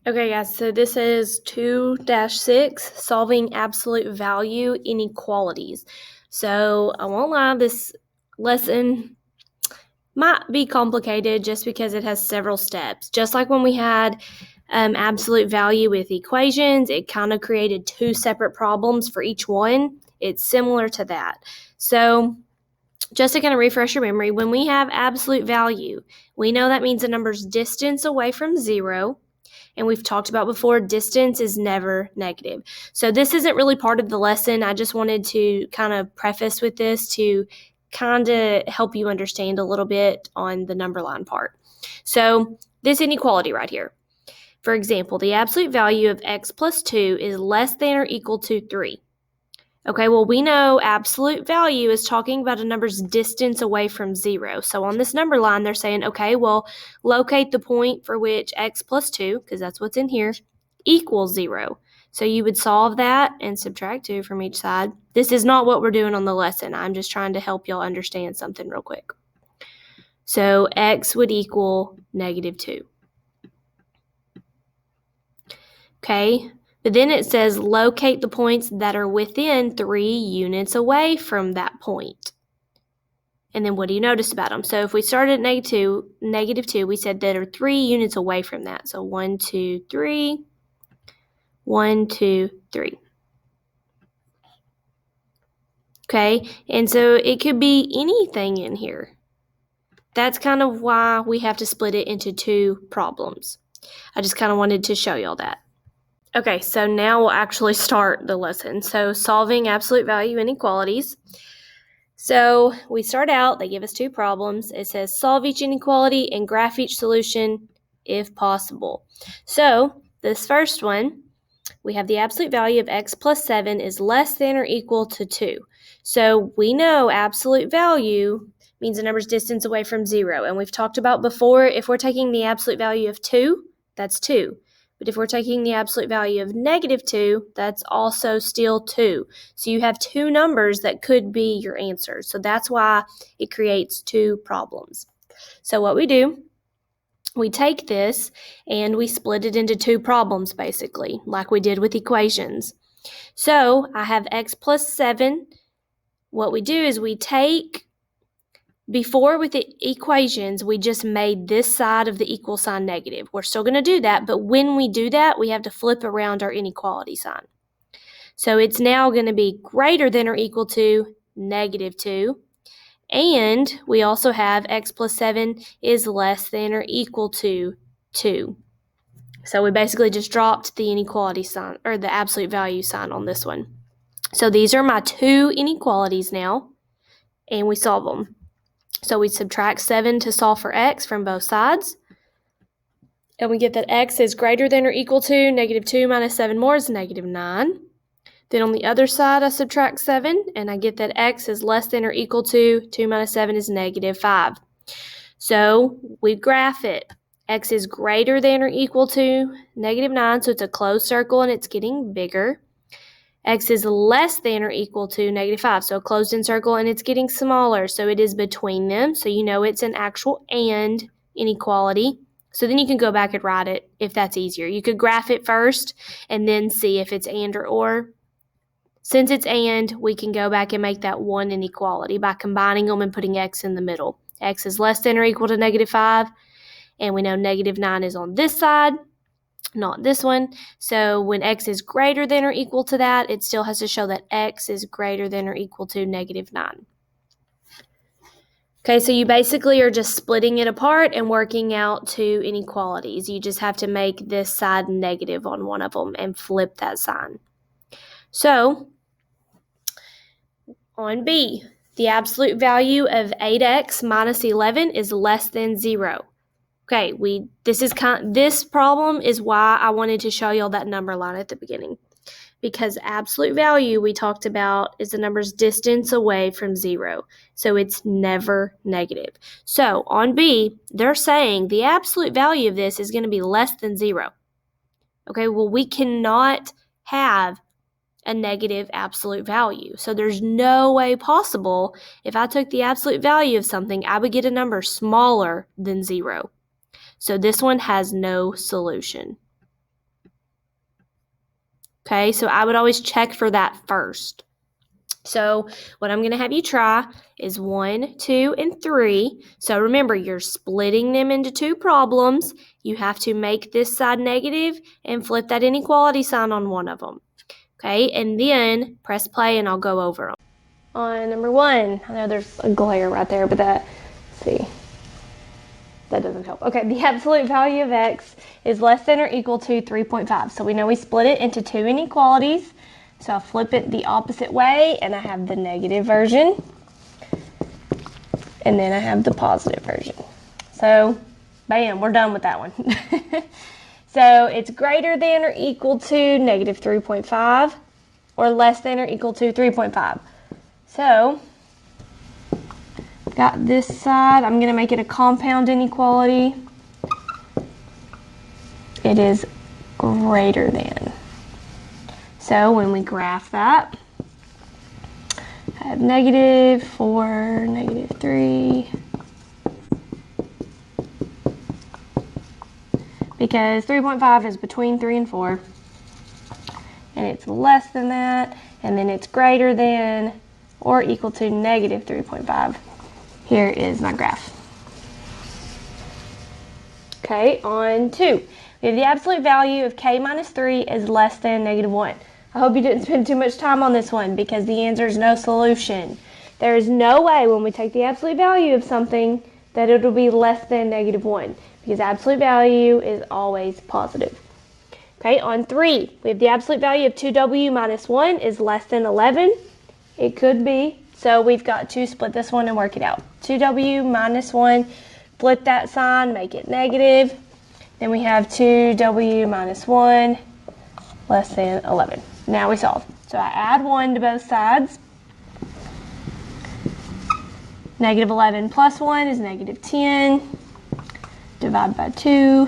Okay, guys, so this is 2-6, solving absolute value inequalities. So I won't lie, this lesson might be complicated just because it has several steps. Just like when we had absolute value with equations, it kind of created two separate problems for each one. It's similar to that. So just to kind of refresh your memory, when we have absolute value, we know that means the number's distance away from zero. And we've talked about before, distance is never negative. So this isn't really part of the lesson. I just wanted to kind of preface with this to kind of help you understand a little bit on the number line part. So this inequality right here. For example, the absolute value of x plus 2 is less than or equal to 3. Okay, well, we know absolute value is talking about a number's distance away from 0. So on this number line, they're saying, okay, well, locate the point for which x plus 2, because that's what's in here, equals 0. So you would solve that and subtract 2 from each side. This is not what we're doing on the lesson. I'm just trying to help y'all understand something real quick. So x would equal -2. Okay. But then it says locate the points that are within 3 units away from that point. And then what do you notice about them? So if we started at -2, we said that are 3 units away from that. So 1, 2, 3, 1, 2, 3. Okay, and so it could be anything in here. That's kind of why we have to split it into two problems. I just kind of wanted to show y'all that. Okay, so now we'll actually start the lesson. So solving absolute value inequalities. So we start out, they give us two problems. It says solve each inequality and graph each solution if possible. So this first one, we have the absolute value of x plus 7 is less than or equal to 2. So we know absolute value means the number's distance away from 0. And we've talked about before, if we're taking the absolute value of 2, that's 2. But if we're taking the absolute value of -2, that's also still 2. So you have two numbers that could be your answer. So that's why it creates two problems. So what we do, we take this and we split it into two problems, basically, like we did with equations. So I have x plus 7. What we do is we take, before with the equations, we just made this side of the equal sign negative. We're still going to do that, but when we do that, we have to flip around our inequality sign. So it's now going to be greater than or equal to -2. And we also have x plus 7 is less than or equal to 2. So we basically just dropped the inequality sign, or the absolute value sign on this one. So these are my two inequalities now, and we solve them. So we subtract 7 to solve for x from both sides. And we get that x is greater than or equal to -2 minus 7 more is -9. Then on the other side, I subtract 7, and I get that x is less than or equal to 2 minus 7 is -5. So we graph it. X is greater than or equal to -9, so it's a closed circle and it's getting bigger. X is less than or equal to -5, so a closed-in circle, and it's getting smaller, so it is between them, so you know it's an actual and inequality. So then you can go back and write it if that's easier. You could graph it first and then see if it's and or. Since it's and, we can go back and make that one inequality by combining them and putting x in the middle. X is less than or equal to -5, and we know -9 is on this side, not this one. So when x is greater than or equal to that, it still has to show that x is greater than or equal to -9. Okay, so you basically are just splitting it apart and working out two inequalities. You just have to make this side negative on one of them and flip that sign. So on B, the absolute value of 8x minus 11 is less than 0. Okay, this problem is why I wanted to show y'all that number line at the beginning. Because absolute value we talked about is the number's distance away from 0. So it's never negative. So on B, they're saying the absolute value of this is going to be less than 0. Okay, well, we cannot have a negative absolute value. So there's no way possible if I took the absolute value of something, I would get a number smaller than 0. So this one has no solution. Okay, so I would always check for that first. So what I'm going to have you try is 1, 2, and 3. So remember, you're splitting them into two problems. You have to make this side negative and flip that inequality sign on one of them. Okay, and then press play and I'll go over them. On number 1, I know there's a glare right there, but let's see. That doesn't help. Okay, the absolute value of x is less than or equal to 3.5. So we know we split it into two inequalities. So I'll flip it the opposite way, and I have the negative version. And then I have the positive version. So, bam, we're done with that one. So it's greater than or equal to negative 3.5 or less than or equal to 3.5. So, got this side. I'm going to make it a compound inequality. It is greater than. So when we graph that, I have negative 4, negative 3. Because 3.5 is between 3 and 4. And it's less than that. And then it's greater than or equal to negative 3.5. Here is my graph. Okay, on 2. We have the absolute value of k minus 3 is less than negative 1. I hope you didn't spend too much time on this one because the answer is no solution. There is no way when we take the absolute value of something that it will be less than negative 1 because absolute value is always positive. Okay, on 3, we have the absolute value of 2w minus 1 is less than 11. It could be, so we've got to split this one and work it out. 2w minus 1, flip that sign, make it negative. Then we have 2w minus 1 less than 11. Now we solve. So I add 1 to both sides. Negative 11 plus 1 is negative 10. Divide by 2.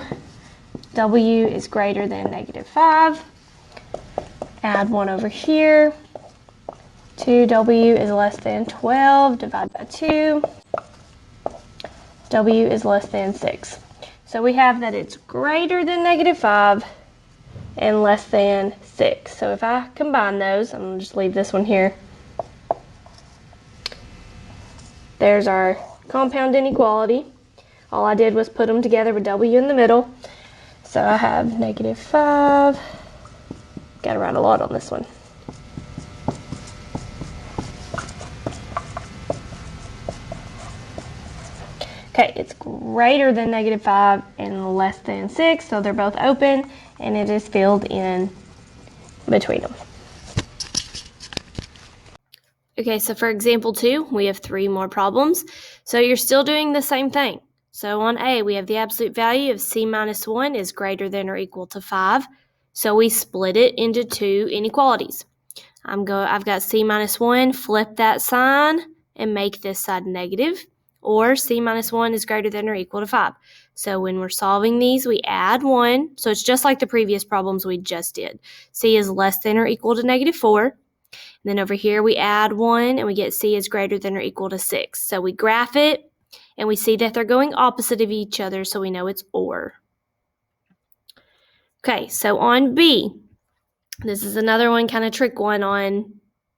W is greater than negative 5. Add 1 over here. 2w is less than 12. Divide by 2. W is less than 6. So we have that it's greater than negative 5 and less than 6. So if I combine those, I'm going to just leave this one here. There's our compound inequality. All I did was put them together with W in the middle. So I have negative 5. Got to write a lot on this one. Okay, it's greater than negative 5 and less than 6, so they're both open, and it is filled in between them. Okay, so for example 2, we have 3 more problems. So you're still doing the same thing. So on A, we have the absolute value of c minus 1 is greater than or equal to 5. So we split it into two inequalities. I've got c minus 1, flip that sign, and make this side negative. Or c minus 1 is greater than or equal to 5. So when we're solving these, we add 1. So it's just like the previous problems we just did. C is less than or equal to negative 4. And then over here, we add 1, and we get c is greater than or equal to 6. So we graph it, and we see that they're going opposite of each other, so we know it's OR. Okay, so on B, this is another one, kind of trick one on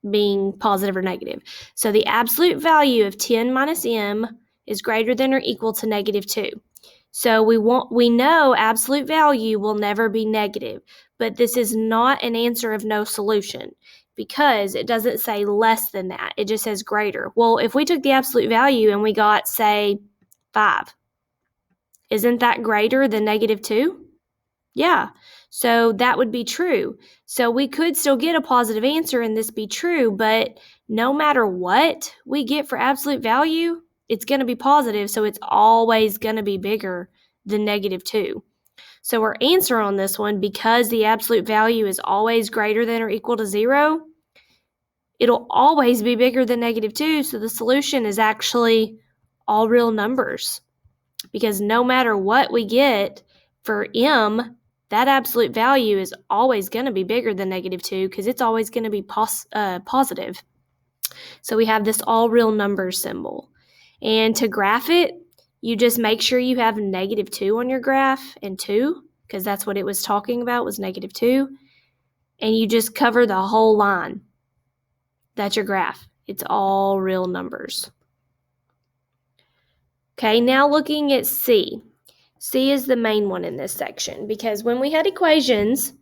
being positive or negative. So the absolute value of 10 minus m is greater than or equal to negative 2. So we know absolute value will never be negative, but this is not an answer of no solution because it doesn't say less than that. It just says greater. Well, if we took the absolute value and we got, say, 5, isn't that greater than negative 2? Yeah, so that would be true. So we could still get a positive answer and this be true, but no matter what we get for absolute value, it's going to be positive, so it's always going to be bigger than negative 2. So our answer on this one, because the absolute value is always greater than or equal to 0, it'll always be bigger than negative 2, so the solution is actually all real numbers. Because no matter what we get for m, that absolute value is always going to be bigger than negative 2 because it's always going to be positive. So we have this all real numbers symbol. And to graph it, you just make sure you have negative 2 on your graph and 2, because that's what it was talking about, was negative 2. and you just cover the whole line. That's your graph. It's all real numbers. Okay, now looking at C. C is the main one in this section because when we had equations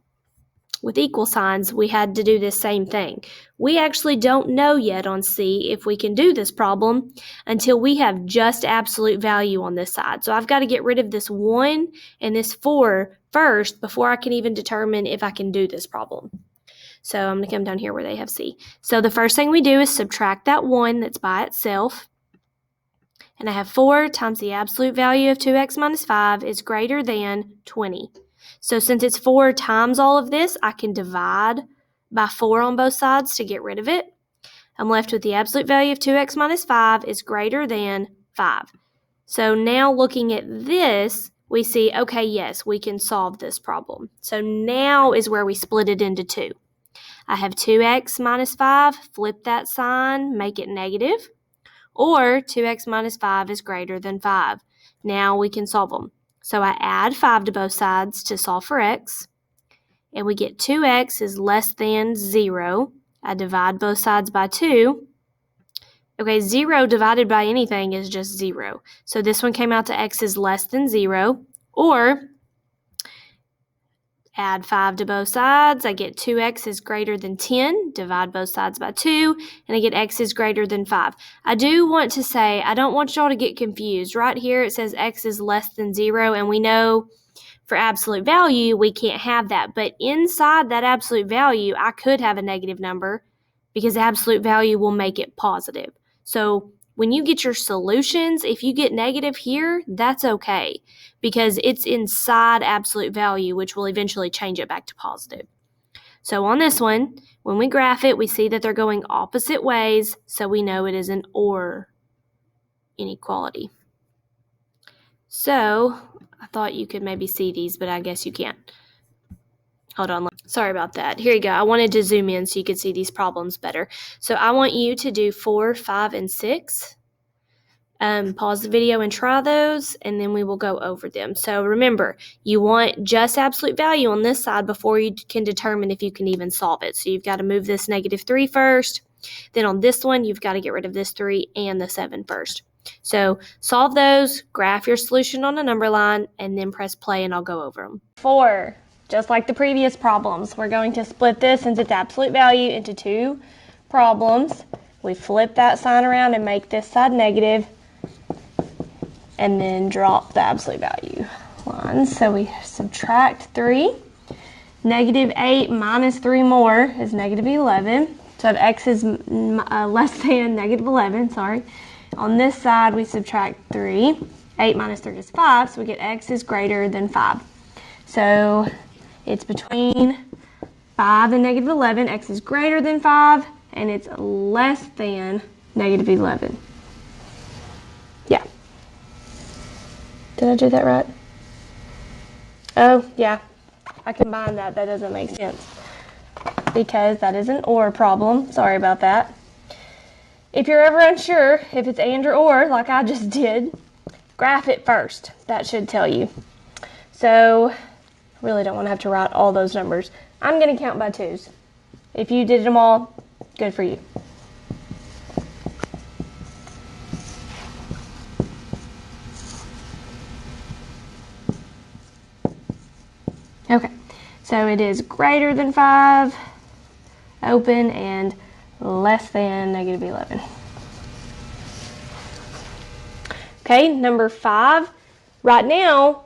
with equal signs, we had to do this same thing. We actually don't know yet on C if we can do this problem until we have just absolute value on this side. So I've got to get rid of this 1 and this 4 first before I can even determine if I can do this problem. So I'm going to come down here where they have C. So the first thing we do is subtract that 1 that's by itself. And I have 4 times the absolute value of 2x minus 5 is greater than 20. So since it's 4 times all of this, I can divide by 4 on both sides to get rid of it. I'm left with the absolute value of 2x minus 5 is greater than 5. So now looking at this, we see, okay, yes, we can solve this problem. So now is where we split it into 2. I have 2x minus 5, flip that sign, make it negative. Or 2x minus 5 is greater than 5. Now we can solve them. So I add 5 to both sides to solve for x. And we get 2x is less than 0. I divide both sides by 2. Okay, 0 divided by anything is just 0. So this one came out to x is less than 0. Or add 5 to both sides, I get 2x is greater than 10, divide both sides by 2, and I get x is greater than 5. I do want to say, I don't want y'all to get confused. Right here it says x is less than 0, and we know for absolute value we can't have that. But inside that absolute value, I could have a negative number because absolute value will make it positive. So when you get your solutions, if you get negative here, that's okay because it's inside absolute value, which will eventually change it back to positive. So on this one, when we graph it, we see that they're going opposite ways, so we know it is an OR inequality. So I thought you could maybe see these, but I guess you can't. Hold on. Sorry about that. Here you go. I wanted to zoom in so you could see these problems better. So I want you to do 4, 5, and 6. Pause the video and try those, and then we will go over them. So remember, you want just absolute value on this side before you can determine if you can even solve it. So you've got to move this -3 first. Then on this one, you've got to get rid of this 3 and the 7 first. So solve those, graph your solution on a number line, and then press play, and I'll go over them. 4. Just like the previous problems, we're going to split this since it's absolute value into 2 problems. We flip that sign around and make this side negative, and then drop the absolute value lines. So we subtract 3. -8 minus 3 more is -11. So if x is less than -11, sorry. On this side, we subtract 3. 8 minus 3 is 5, so we get x is greater than 5. So it's between 5 and -11. X is greater than 5, and it's less than -11. Yeah. Did I do that right? Oh, yeah. I combined that. That doesn't make sense because that is an OR problem. Sorry about that. If you're ever unsure if it's and or, like I just did, graph it first. That should tell you. So really don't want to have to write all those numbers. I'm going to count by 2s. If you did them all, good for you. Okay, so it is greater than 5, open, and less than -11. Okay, number 5. Right now,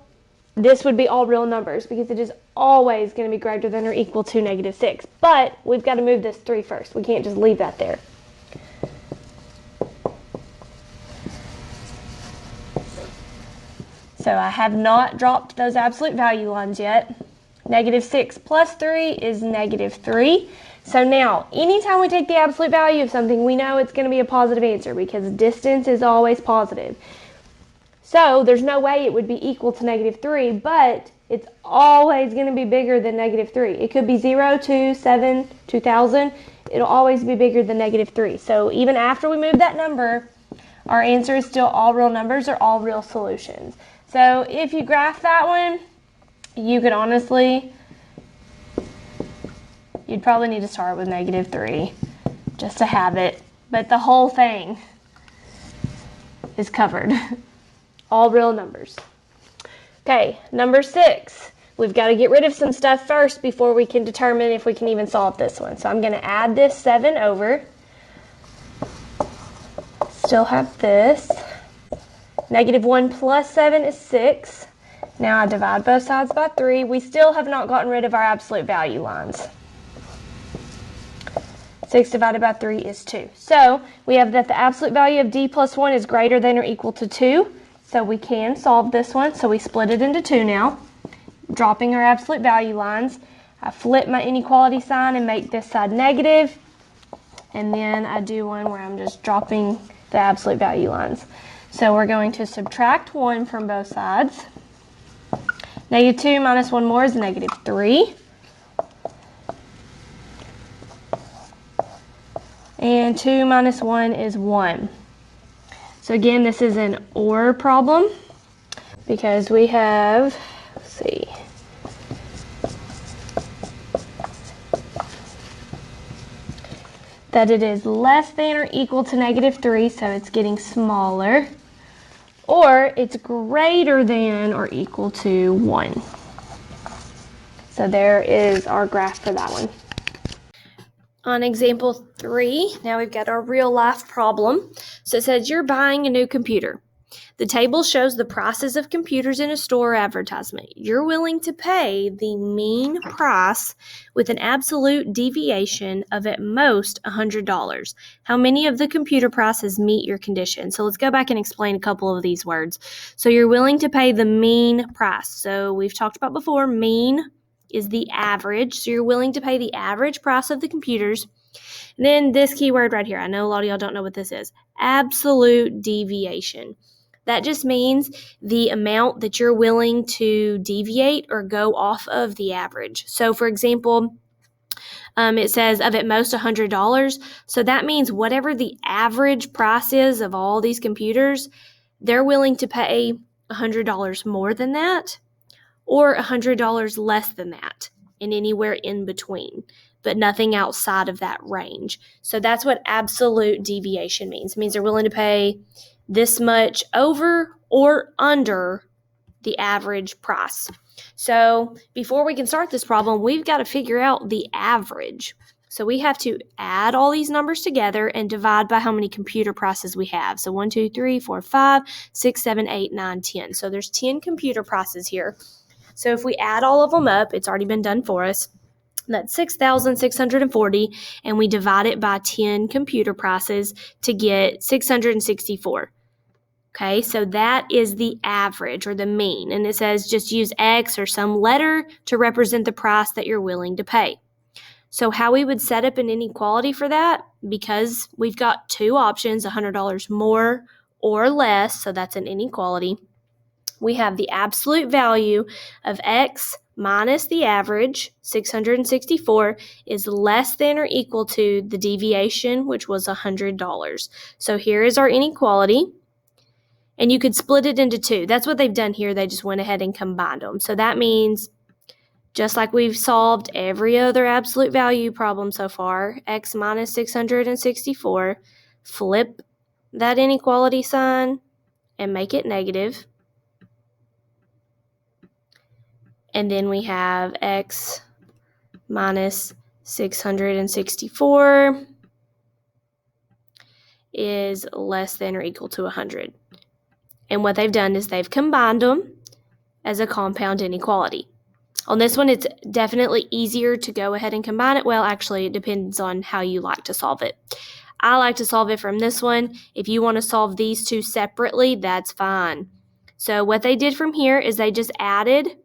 this would be all real numbers because it is always going to be greater than or equal to -6. But we've got to move this 3 first. We can't just leave that there. So I have not dropped those absolute value lines yet. -6 plus 3 is -3. So now, anytime we take the absolute value of something, we know it's going to be a positive answer because distance is always positive. So there's no way it would be equal to -3, but it's always going to be bigger than -3. It could be 0, 2, 7, 2,000. It'll always be bigger than -3. So even after we move that number, our answer is still all real numbers or all real solutions. So if you graph that one, you could honestly, you'd probably need to start with -3 just to have it. But the whole thing is covered. All real numbers. Okay, number 6. We've got to get rid of some stuff first before we can determine if we can even solve this one. So I'm going to add this 7 over. Still have this. -1 plus 7 is 6. Now I divide both sides by 3. We still have not gotten rid of our absolute value lines. 6 divided by 3 is 2. So we have that the absolute value of d plus 1 is greater than or equal to 2. So we can solve this one. So we split it into 2 now, dropping our absolute value lines. I flip my inequality sign and make this side negative. And then I do one where I'm just dropping the absolute value lines. So we're going to subtract 1 from both sides. -2 minus 1 more is -3. And 2 minus 1 is 1. So again, this is an OR problem because we have, let's see, that it is less than or equal to -3, so it's getting smaller, or it's greater than or equal to 1. So there is our graph for that one. On example 3, now we've got our real life problem. So it says you're buying a new computer. The table shows the prices of computers in a store advertisement. You're willing to pay the mean price with an absolute deviation of at most $100. How many of the computer prices meet your condition? So let's go back and explain a couple of these words. So you're willing to pay the mean price. So we've talked about before, mean is the average. So you're willing to pay the average price of the computers. And then this keyword right here, I know a lot of y'all don't know what this is. Absolute deviation. That just means the amount that you're willing to deviate or go off of the average. So for example, it says of at most $100. So that means whatever the average price is of all these computers, they're willing to pay $100 more than that, or $100 less than that, and anywhere in between, but nothing outside of that range. So that's what absolute deviation means. It means they're willing to pay this much over or under the average price. So before we can start this problem, we've got to figure out the average. So we have to add all these numbers together and divide by how many computer prices we have. So 1, 2, 3, 4, 5, 6, 7, 8, 9, 10. So there's 10 computer prices here. So if we add all of them up, it's already been done for us. That's 6,640, and we divide it by 10 computer prices to get 664. Okay, so that is the average or the mean, and it says just use X or some letter to represent the price that you're willing to pay. So how we would set up an inequality for that, because we've got two options, $100 more or less, so that's an inequality. We have the absolute value of X minus the average, 664, is less than or equal to the deviation, which was $100. So here is our inequality, and you could split it into 2. That's what they've done here. They just went ahead and combined them. So that means, just like we've solved every other absolute value problem so far, X minus 664, flip that inequality sign and make it negative. And then we have X minus 664 is less than or equal to 100. And what they've done is they've combined them as a compound inequality. On this one, it's definitely easier to go ahead and combine it. Well, actually, it depends on how you like to solve it. I like to solve it from this one. If you want to solve these two separately, that's fine. So what they did from here is they just added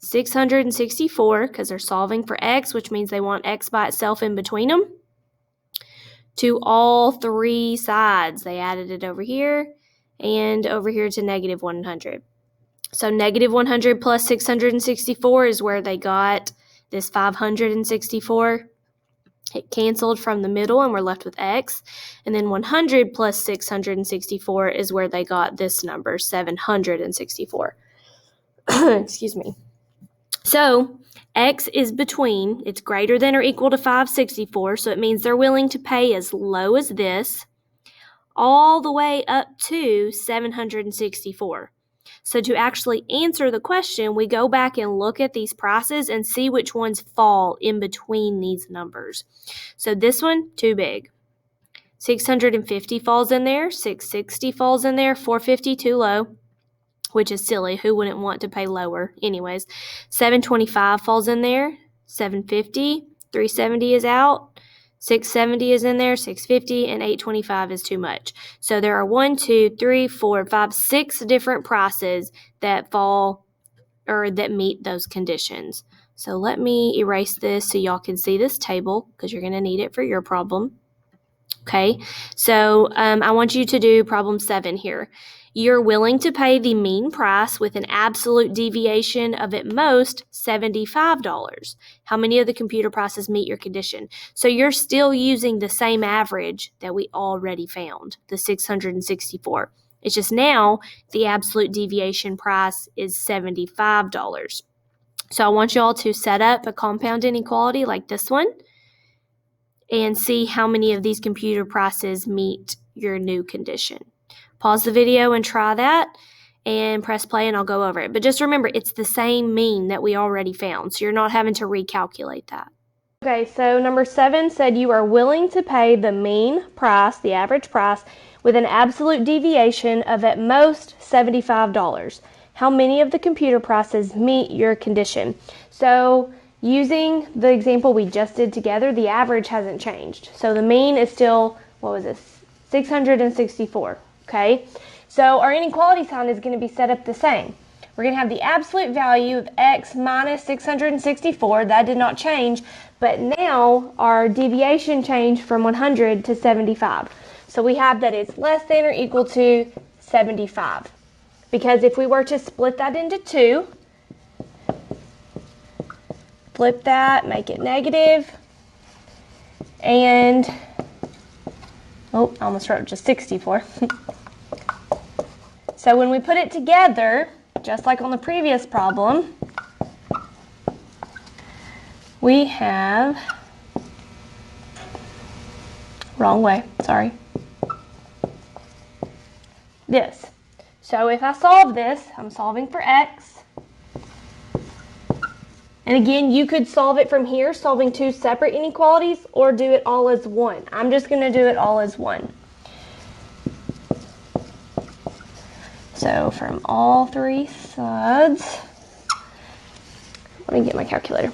664, because they're solving for X, which means they want X by itself in between them, to all three sides. They added it over here and over here to negative 100. So negative 100 plus 664 is where they got this 564. It canceled from the middle and we're left with X. And then 100 plus 664 is where they got this number, 764. Excuse me. So X is between, it's greater than or equal to 564, so it means they're willing to pay as low as this, all the way up to 764. So to actually answer the question, we go back and look at these prices and see which ones fall in between these numbers. So this one, too big. 650 falls in there, 660 falls in there, 450 too low, which is silly. Who wouldn't want to pay lower? Anyways, 725 falls in there, 750, 370 is out, 670 is in there, 650, and 825 is too much. So there are 1, 2, 3, 4, 5, 6 different prices that fall or that meet those conditions. So let me erase this so y'all can see this table because you're going to need it for your problem. Okay, so I want you to do problem 7 here. You're willing to pay the mean price with an absolute deviation of at most $75. How many of the computer prices meet your condition? So you're still using the same average that we already found, the 664. It's just now the absolute deviation price is $75. So I want you all to set up a compound inequality like this one and see how many of these computer prices meet your new condition. Pause the video and try that and press play and I'll go over it. But just remember, it's the same mean that we already found, so you're not having to recalculate that. Okay, so number 7 said you are willing to pay the mean price, the average price, with an absolute deviation of at most $75. How many of the computer prices meet your condition? So using the example we just did together, the average hasn't changed. So the mean is still, 664, okay? So our inequality sign is going to be set up the same. We're going to have the absolute value of x minus 664. That did not change, but now our deviation changed from 100 to 75. So we have that it's less than or equal to 75. Because if we were to split that into 2, flip that, make it negative, and, I almost wrote just 64. So when we put it together, just like on the previous problem, we have, wrong way, sorry, this. So if I solve this, I'm solving for x. And again, you could solve it from here, solving 2 separate inequalities, or do it all as one. I'm just going to do it all as one. So from all 3 sides, let me get my calculator.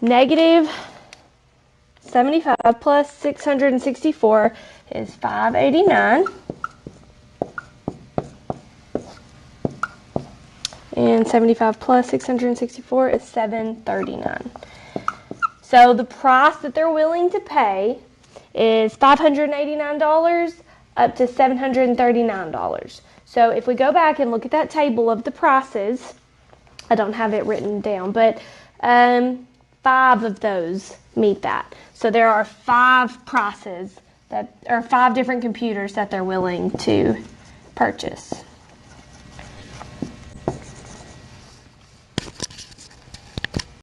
Negative 75 plus 664 is 589. And 75 plus 664 is 739. So the price that they're willing to pay is $589 up to $739. So if we go back and look at that table of the prices, I don't have it written down, but 5 of those meet that. So there are 5 prices that are 5 different computers that they're willing to purchase.